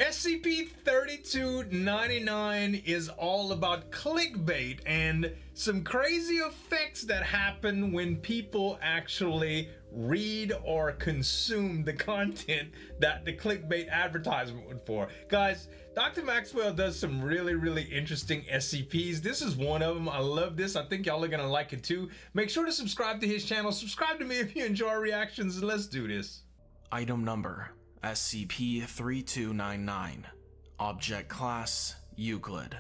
SCP-3299 is all about clickbait and some crazy effects that happen when people actually read or consume the content that the clickbait advertisement would for. Guys, Dr. Maxwell does some really interesting SCPs. This is one of them. I love this. I think y'all are gonna like it too. Make sure to subscribe to his channel. Subscribe to me if you enjoy reactions, and let's do this. Item number SCP-3299. Object Class Euclid.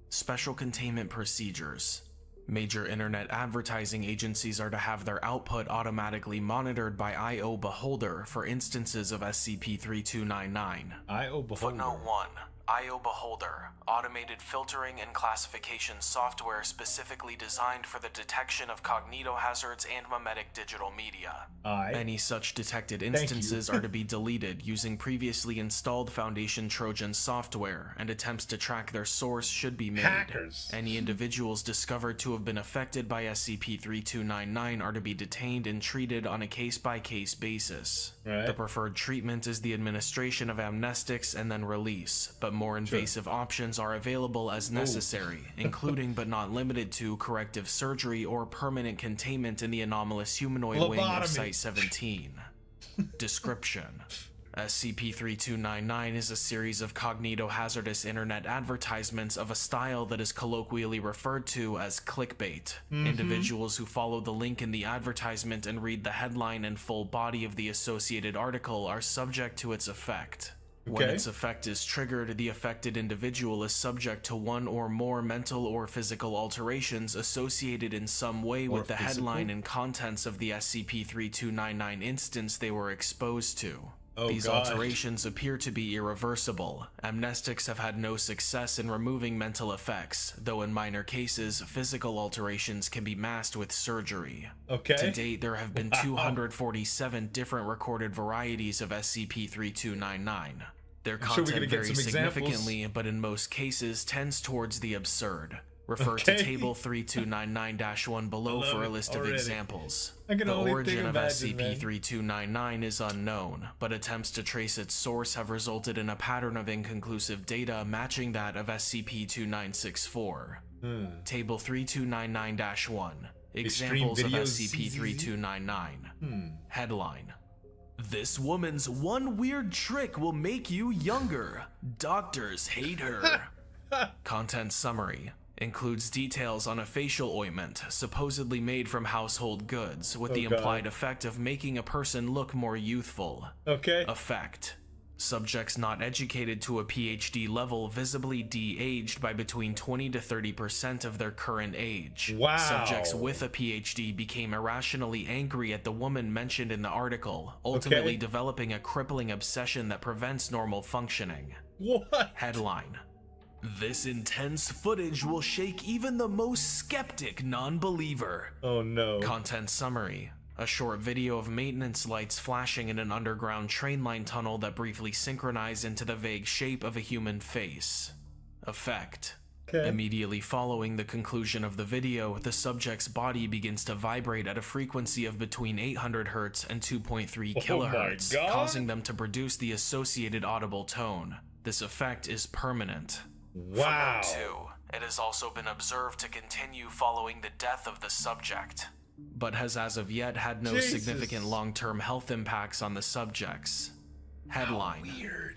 Special Containment Procedures. Major internet advertising agencies are to have their output automatically monitored by I/O Beholder for instances of SCP-3299. I/O Beholder. Footnote 1. I/O Beholder, automated filtering and classification software specifically designed for the detection of cognitohazards and memetic digital media. Any such detected instances are to be deleted using previously installed Foundation Trojan software, and attempts to track their source should be made. Hackers. Any individuals discovered to have been affected by SCP-3299 are to be detained and treated on a case-by-case basis. The preferred treatment is the administration of amnestics and then release, but more invasive options are available as necessary, including but not limited to corrective surgery or permanent containment in the anomalous humanoid wing of Site-17. Description: SCP-3299 is a series of cognitohazardous internet advertisements of a style that is colloquially referred to as clickbait. Individuals who follow the link in the advertisement and read the headline and full body of the associated article are subject to its effect. When its effect is triggered, the affected individual is subject to one or more mental or physical alterations associated in some way with the headline and contents of the SCP-3299 instance they were exposed to. These alterations appear to be irreversible. Amnestics have had no success in removing mental effects, though in minor cases, physical alterations can be masked with surgery. To date, there have been 247 different recorded varieties of SCP-3299. Their content varies significantly, but in most cases tends towards the absurd. Refer to Table 3299-1 below for a list of examples. The origin of SCP-3299 is unknown, but attempts to trace its source have resulted in a pattern of inconclusive data matching that of SCP-2964. Table 3299-1. Examples of SCP-3299. Headline: This woman's one weird trick will make you younger. Doctors hate her. Content summary: includes details on a facial ointment supposedly made from household goods with the implied effect of making a person look more youthful. Effect: subjects not educated to a PhD level visibly de-aged by between 20 to 30% of their current age. Subjects with a PhD became irrationally angry at the woman mentioned in the article, ultimately developing a crippling obsession that prevents normal functioning. Headline: This intense footage will shake even the most skeptic non-believer. Content summary: a short video of maintenance lights flashing in an underground train line tunnel that briefly synchronize into the vague shape of a human face. Effect: immediately following the conclusion of the video, the subject's body begins to vibrate at a frequency of between 800 Hz and 2.3 kHz, causing them to produce the associated audible tone. This effect is permanent. Footnote 2. It has also been observed to continue following the death of the subject, but has as of yet had no significant long-term health impacts on the subjects. Headline: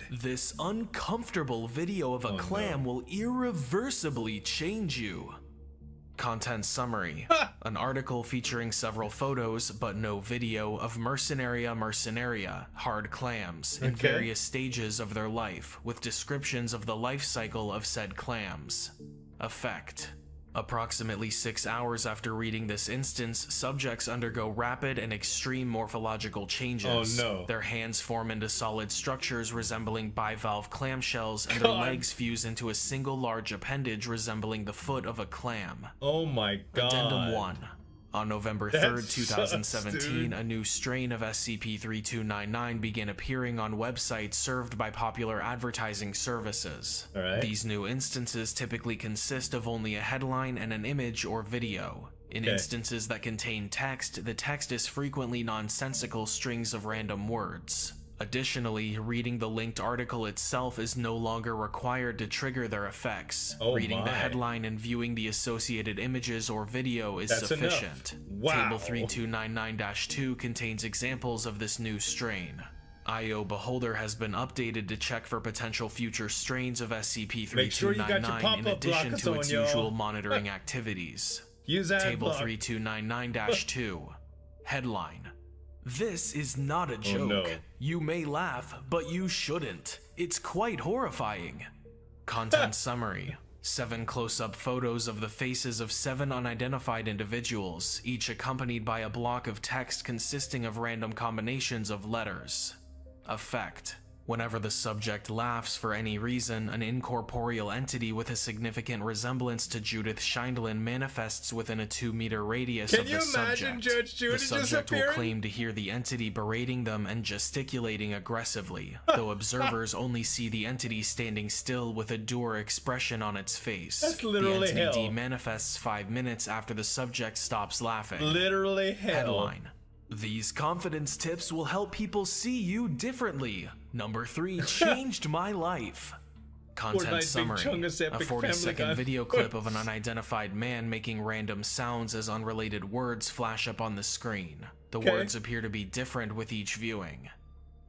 This uncomfortable video of a clam will irreversibly change you. Content summary: an article featuring several photos but no video of Mercenaria mercenaria, hard clams, in various stages of their life, with descriptions of the life cycle of said clams. Effect: approximately 6 hours after reading this instance, subjects undergo rapid and extreme morphological changes. Their hands form into solid structures resembling bivalve clamshells, and their legs fuse into a single large appendage resembling the foot of a clam. Addendum 1. On November 3rd, 2017, a new strain of SCP-3299 began appearing on websites served by popular advertising services. These new instances typically consist of only a headline and an image or video. In instances that contain text, the text is frequently nonsensical strings of random words. Additionally, reading the linked article itself is no longer required to trigger their effects. Reading the headline and viewing the associated images or video is sufficient. Table 3299-2 contains examples of this new strain. IO Beholder has been updated to check for potential future strains of SCP-3299 in addition to its usual monitoring activities. Table 3299-2. Headline: This is not a joke. no. You may laugh, but you shouldn't. It's quite horrifying. Content summary: 7 close-up photos of the faces of 7 unidentified individuals, each accompanied by a block of text consisting of random combinations of letters. Effect: Whenever the subject laughs for any reason, an incorporeal entity with a significant resemblance to Judith Scheindlin manifests within a 2-meter radius of the subject. Can you imagine Judge Judith The subject will disappearing? claim to hear the entity berating them and gesticulating aggressively, though observers only see the entity standing still with a dour expression on its face. That's literally the entity hell. manifests 5 minutes after the subject stops laughing. Literally hell. Headline: These confidence tips will help people see you differently. Number 3 changed my life. Content summary: a 40-second video clip of an unidentified man making random sounds as unrelated words flash up on the screen. The words appear to be different with each viewing.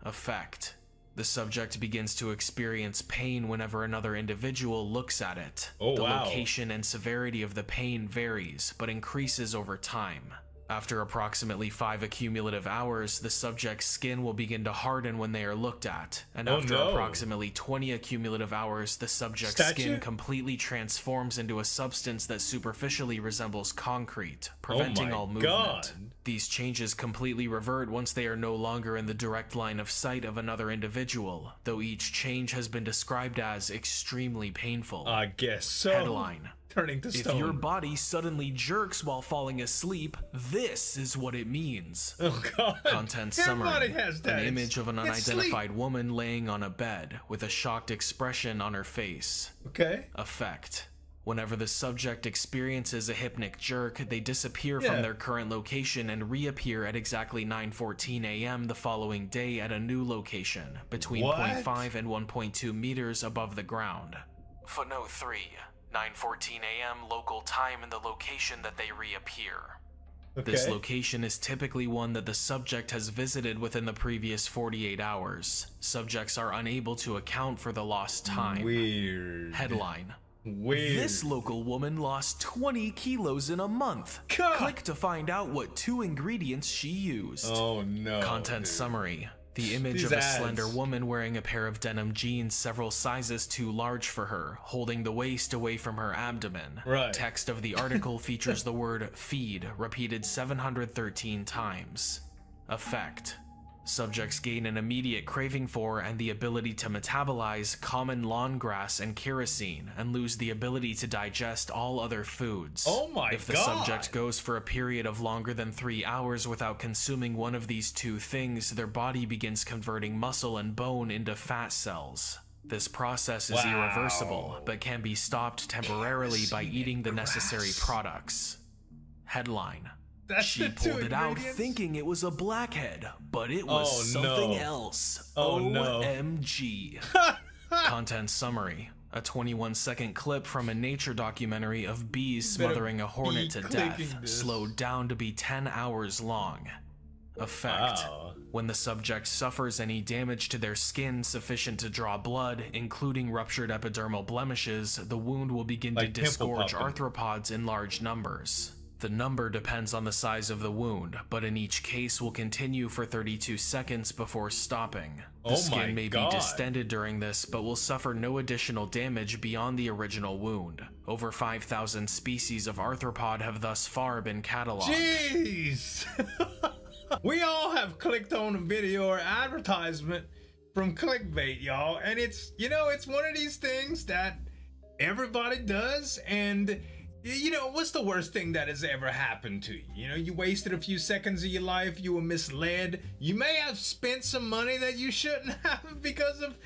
Effect: The subject begins to experience pain whenever another individual looks at it. The location and severity of the pain varies, but increases over time. After approximately 5 accumulative hours, the subject's skin will begin to harden when they are looked at, and after approximately 20 accumulative hours, the subject's skin completely transforms into a substance that superficially resembles concrete, preventing all movement. These changes completely revert once they are no longer in the direct line of sight of another individual, though each change has been described as extremely painful. I guess so. Headline: Turning to stone. If your body suddenly jerks while falling asleep, this is what it means. Oh God. Content summary: Everybody has that. An image of an unidentified woman laying on a bed with a shocked expression on her face. Effect: Whenever the subject experiences a hypnic jerk, they disappear from their current location and reappear at exactly 9:14 a.m. the following day at a new location, between 0.5 and 1.2 meters above the ground. Footnote 3. 9:14 a.m. local time in the location that they reappear. This location is typically one that the subject has visited within the previous 48 hours. Subjects are unable to account for the lost time. Weird. Headline: Weird. This local woman lost 20 kilos in a month. Click to find out what 2 ingredients she used. Oh no. Content summary: The image of a slender woman wearing a pair of denim jeans several sizes too large for her, holding the waist away from her abdomen. Text of the article features the word feed repeated 713 times. Effect: Subjects gain an immediate craving for and the ability to metabolize common lawn grass and kerosene, and lose the ability to digest all other foods. If the subject goes for a period of longer than 3 hours without consuming one of these 2 things, their body begins converting muscle and bone into fat cells. This process is irreversible, but can be stopped temporarily by eating the necessary products. Headline: She pulled it out thinking it was a blackhead, but it was something else. OMG. Content summary: a 21-second clip from a nature documentary of bees smothering a hornet to death, slowed down to be 10 hours long. Effect: When the subject suffers any damage to their skin sufficient to draw blood, including ruptured epidermal blemishes, the wound will begin to disgorge arthropods in large numbers. The number depends on the size of the wound, but in each case will continue for 32 seconds before stopping. The skin may be distended during this, but will suffer no additional damage beyond the original wound. Over 5,000 species of arthropod have thus far been cataloged. Jeez! We all have clicked on a video or advertisement from ClickBait, y'all, and it's, you know, it's one of these things that everybody does, and you know, what's the worst thing that has ever happened to you? You know, you wasted a few seconds of your life, you were misled, you may have spent some money that you shouldn't have because of,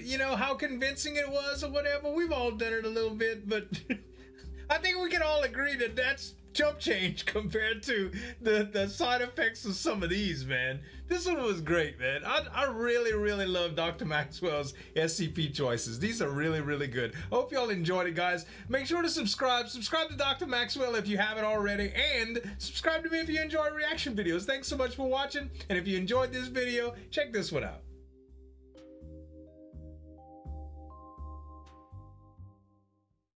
you know, how convincing it was or whatever. We've all done it a little bit, but I think we can all agree that that's jump change compared to the side effects of some of these, man. This one was great, man. I really love Dr. Maxwell's SCP choices. These are really good. Hope y'all enjoyed it, guys. Make sure to subscribe to Dr. Maxwell if you haven't already, and subscribe to me if you enjoy reaction videos. Thanks so much for watching, and if you enjoyed this video, check this one out.